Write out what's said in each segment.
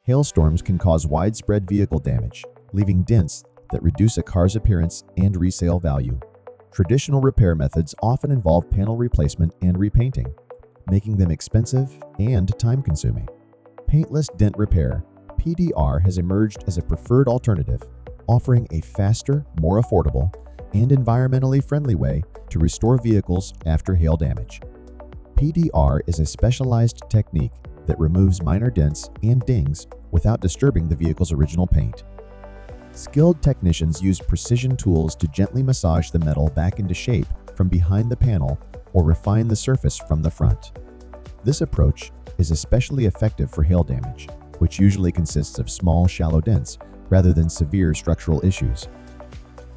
Hailstorms can cause widespread vehicle damage, leaving dents that reduce a car's appearance and resale value. Traditional repair methods often involve panel replacement and repainting, making them expensive and time-consuming. Paintless Dent Repair (PDR) has emerged as a preferred alternative, offering a faster, more affordable, and environmentally friendly way to restore vehicles after hail damage. PDR is a specialized technique that removes minor dents and dings without disturbing the vehicle's original paint. Skilled technicians use precision tools to gently massage the metal back into shape from behind the panel or refine the surface from the front. This approach is especially effective for hail damage, which usually consists of small, shallow dents rather than severe structural issues.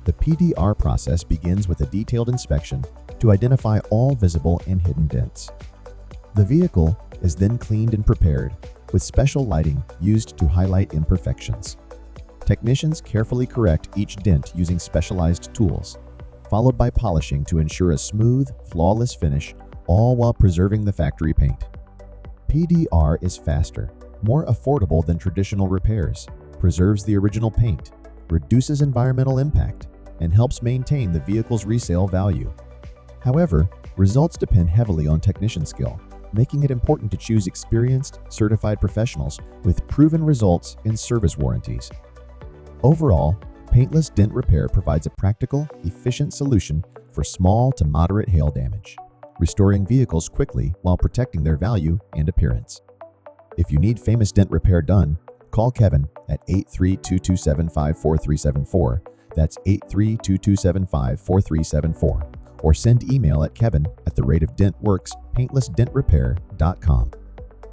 The PDR process begins with a detailed inspection to identify all visible and hidden dents. The vehicle is then cleaned and prepared, with special lighting used to highlight imperfections. Technicians carefully correct each dent using specialized tools, followed by polishing to ensure a smooth, flawless finish, all while preserving the factory paint. PDR is faster, more affordable than traditional repairs, preserves the original paint, reduces environmental impact, and helps maintain the vehicle's resale value. However, results depend heavily on technician skill, making it important to choose experienced, certified professionals with proven results and service warranties. Overall, Paintless Dent Repair provides a practical, efficient solution for small to moderate hail damage, restoring vehicles quickly while protecting their value and appearance. If you need famous dent repair done, call Kevin at 832-275-4374. That's 832-275-4374. Or send email at kevin@DentWerx Paintless Dent Repair.com.